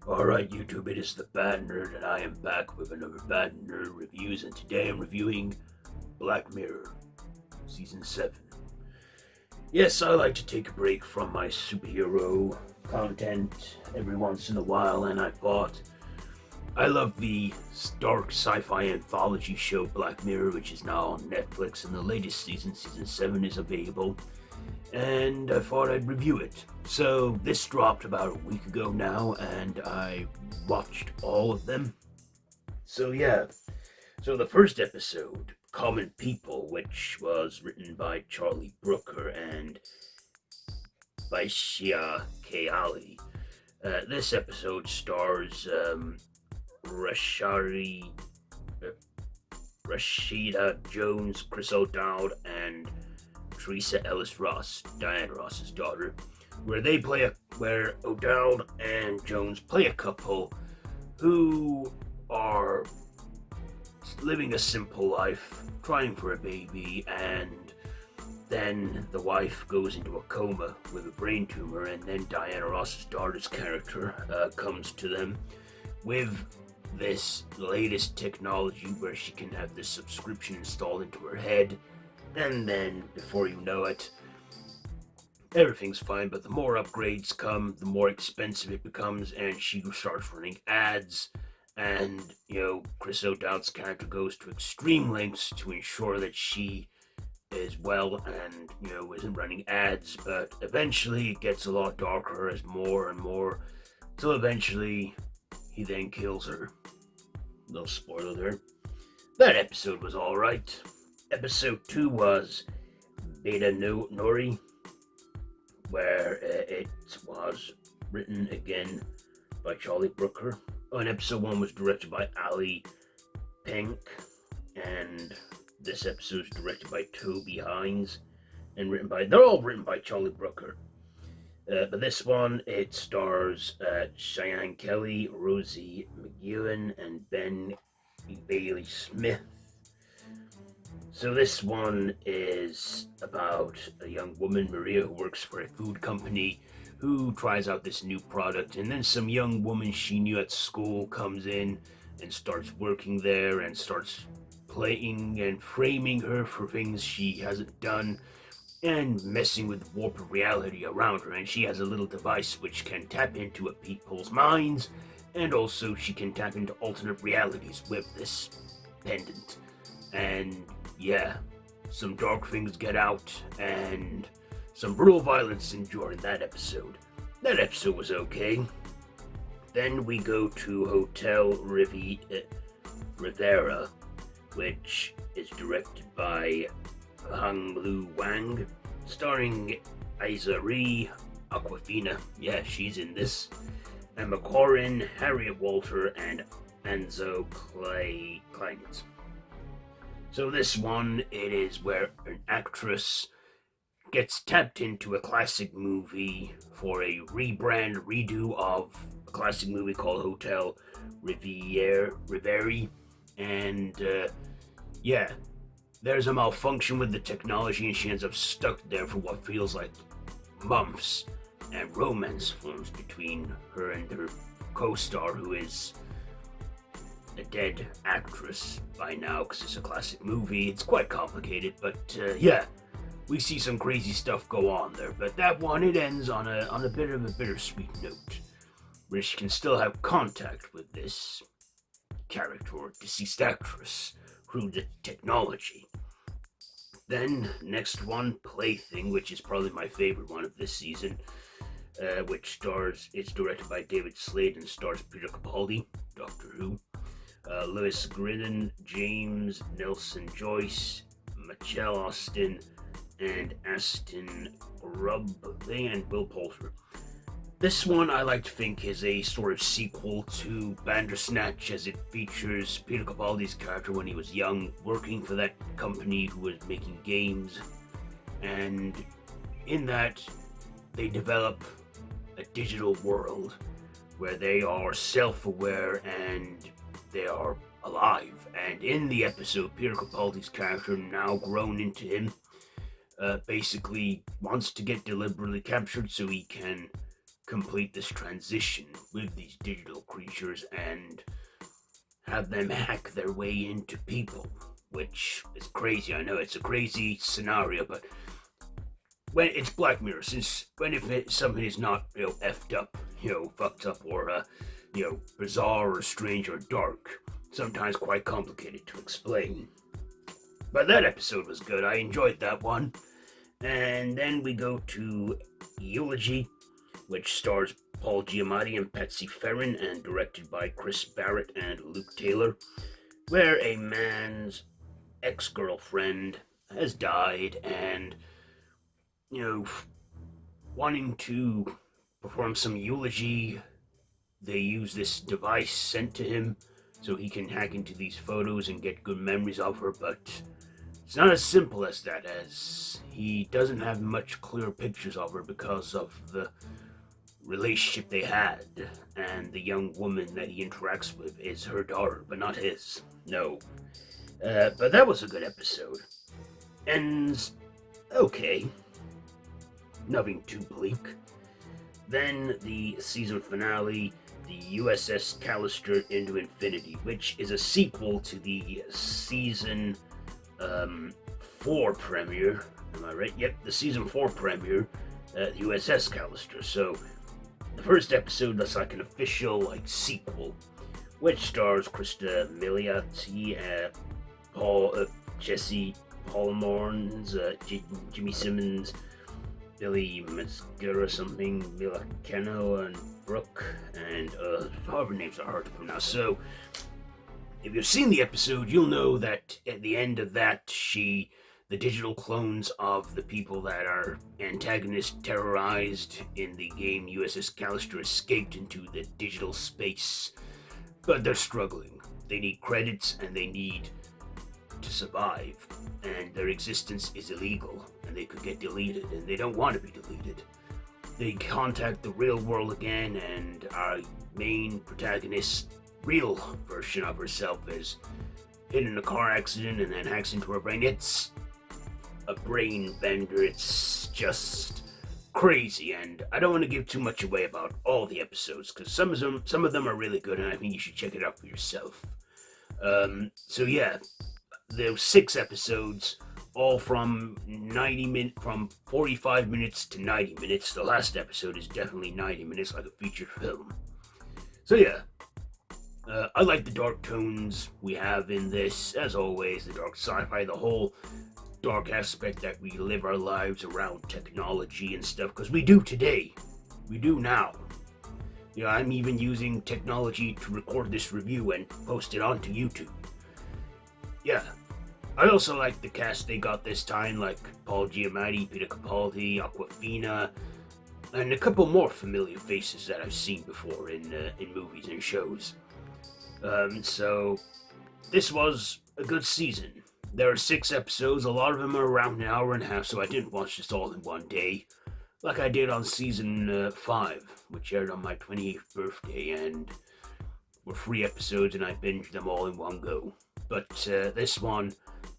Alright, YouTube, it is the Bad Nerd, and I am back with another Bad Nerd Reviews, and today I'm reviewing Black Mirror, Season 7. Yes, I like to take a break from my superhero content every once in a while, and I thought I love the dark sci-fi anthology show Black Mirror, which is now on Netflix, and the latest season, Season 7, is available, and I thought I'd review it. So this dropped about a week ago now, and I watched all of them. So yeah, so the first episode, Common People, which was written by Charlie Brooker and Baishia Keali. This episode stars Rashari, uh, Rashida Jones, Chris O'Dowd, and Teresa Ellis Ross, Diana Ross's daughter, where O'Dowd and Jones play a couple who are living a simple life, trying for a baby, and then the wife goes into a coma with a brain tumor, and then Diana Ross's daughter's character comes to them with this latest technology where she can have this subscription installed into her head, and then before you know it, everything's fine, but the more upgrades come, the more expensive it becomes, and she starts running ads, and, Chris O'Dowd's character goes to extreme lengths to ensure that she is well and, isn't running ads, but eventually it gets a lot darker as more and more, till eventually he then kills her. No spoiler there. That episode was alright. Episode 2 was Beta Nori, where it was written again by Charlie Brooker. And episode 1 was directed by Ali Pink, and this episode is directed by Toby Hines, and they're all written by Charlie Brooker. But this one, it stars Cheyenne Kelly, Rosie McEwen, and Ben Bailey Smith. So this one is about a young woman, Maria, who works for a food company, who tries out this new product, and then some young woman she knew at school comes in and starts working there and starts playing and framing her for things she hasn't done and messing with the warped reality around her. And she has a little device which can tap into people's minds, and also she can tap into alternate realities with this pendant. And yeah, some dark things get out, and some brutal violence endured in that episode. That episode was okay. Then we go to Hotel Rivera, which is directed by Hung Lu Wang, starring Isari Aquafina. Yeah, she's in this. Emma Corrin, Harriet Walter, and Enzo Klein. So this one, it is where an actress gets tapped into a classic movie for a redo of a classic movie called Hotel Riveri, and yeah, there's a malfunction with the technology, and she ends up stuck there for what feels like months, and romance forms between her and her co-star, who is a dead actress by now because it's a classic movie. It's quite complicated, but yeah, we see some crazy stuff go on there. But that one, it ends on a bit of a bittersweet note, where she can still have contact with this character or deceased actress through the technology. Then, next one, Plaything, which is probably my favorite one of this season, it's directed by David Slade and stars Peter Capaldi, Doctor Who, Lewis Grinnan, James Nelson Joyce, Michelle Austin, and Aston Grubb, and Will Poulter. This one I like to think is a sort of sequel to Bandersnatch, as it features Peter Capaldi's character when he was young, working for that company who was making games, and in that they develop a digital world where they are self-aware and they are alive. And in the episode, Peter Capaldi's character, now grown into him, basically wants to get deliberately captured so he can complete this transition with these digital creatures and have them hack their way into people, which is crazy. I know it's a crazy scenario, but when it's Black Mirror, since when if something is not effed up, fucked up, or bizarre or strange or dark, sometimes quite complicated to explain. But that episode was good. I enjoyed that one. And then we go to Eulogy, which stars Paul Giamatti and Patsy Ferrin, and directed by Chris Barrett and Luke Taylor, where a man's ex-girlfriend has died, and wanting to perform some eulogy, they use this device sent to him so he can hack into these photos and get good memories of her, but it's not as simple as that, as he doesn't have much clear pictures of her because of the relationship they had, and the young woman that he interacts with is her daughter, but not his. No. But that was a good episode. Ends okay. Nothing too bleak. Then the season finale, the USS Callister into Infinity, which is a sequel to the season 4 premiere. Am I right? Yep, the season 4 premiere, the USS Callister. So the first episode was like an official sequel, which stars Krista Milioti, Jesse Plemons, Jimmy Simmons, Billy Mascara something, Mila Keno, and Brooke, and however names are hard to pronounce. So, if you've seen the episode, you'll know that at the end of that, the digital clones of the people that are antagonists terrorized in the game USS Callister escaped into the digital space, but they're struggling. They need credits and they need to survive, and their existence is illegal, and they could get deleted, and they don't want to be deleted. They contact the real world again, and our main protagonist, real version of herself, is hit in a car accident and then hacks into her brain. It's a brain bender. It's just crazy, and I don't want to give too much away about all the episodes, because some of them are really good, and I think you should check it out for yourself. So yeah, there were 6 episodes, all from 45 minutes to 90 minutes. The last episode is definitely 90 minutes, like a feature film. So yeah, I like the dark tones we have in this, as always, the dark sci-fi, the whole dark aspect that we live our lives around technology and stuff, because we do today. We do now. I'm even using technology to record this review and post it onto YouTube. Yeah. I also like the cast they got this time, like Paul Giamatti, Peter Capaldi, Awkwafina, and a couple more familiar faces that I've seen before in movies and shows. So this was a good season. There are 6 episodes, a lot of them are around an hour and a half, so I didn't watch this all in one day, like I did on season 5, which aired on my 28th birthday, and were 3 episodes, and I binged them all in one go. But this one,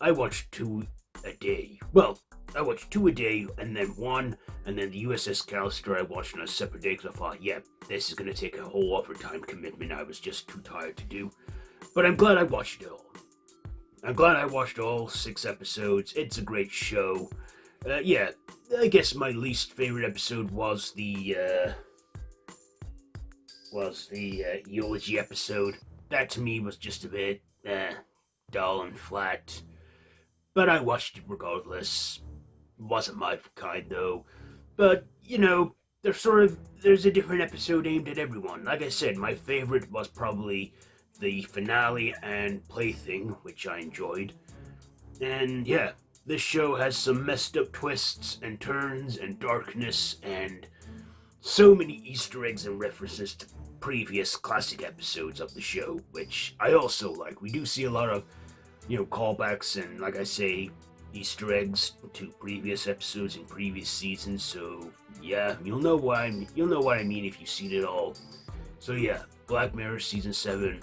I watched 2 a day. Well, I watched 2 a day, and then 1, and then the USS Callister I watched on a separate day, because I thought, this is going to take a whole overtime commitment I was just too tired to do. But I'm glad I watched it all. I'm glad I watched all 6 episodes. It's a great show. I guess my least favorite episode was the eulogy episode. That to me was just a bit dull and flat. But I watched it regardless. It wasn't my kind though. But, there's a different episode aimed at everyone. Like I said, my favorite was probably the finale and Plaything, which I enjoyed. And yeah, this show has some messed up twists and turns and darkness and so many Easter eggs and references to previous classic episodes of the show, which I also like. We do see a lot of, callbacks and, like I say, Easter eggs to previous episodes in previous seasons. So yeah, you'll know what I mean if you've seen it all. So yeah, Black Mirror season 7,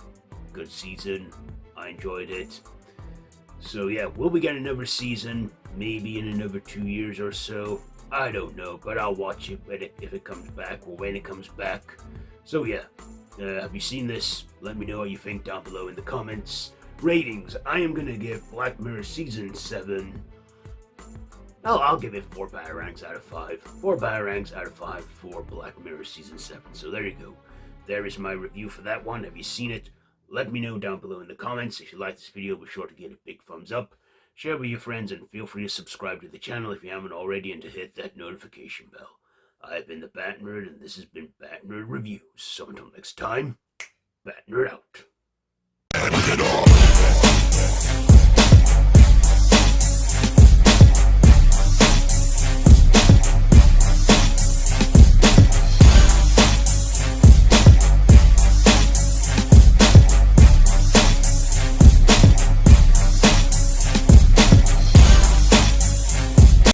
good season. I enjoyed it. So yeah, will we get another season? Maybe in another 2 years or so. I don't know, but I'll watch it if it comes back or when it comes back. So yeah, have you seen this? Let me know how you think down below in the comments. Ratings, I am gonna give Black Mirror Season 7. I'll give it 4 batarangs out of 5. 4 batarangs out of 5 for Black Mirror Season 7. So there you go. There is my review for that one. Have you seen it? Let me know down below in the comments. If you like this video, be sure to give it a big thumbs up. Share with your friends and feel free to subscribe to the channel if you haven't already and to hit that notification bell. I've been the Bat Nerd and this has been Bat Nerd Reviews. So until next time, Bat Nerd out.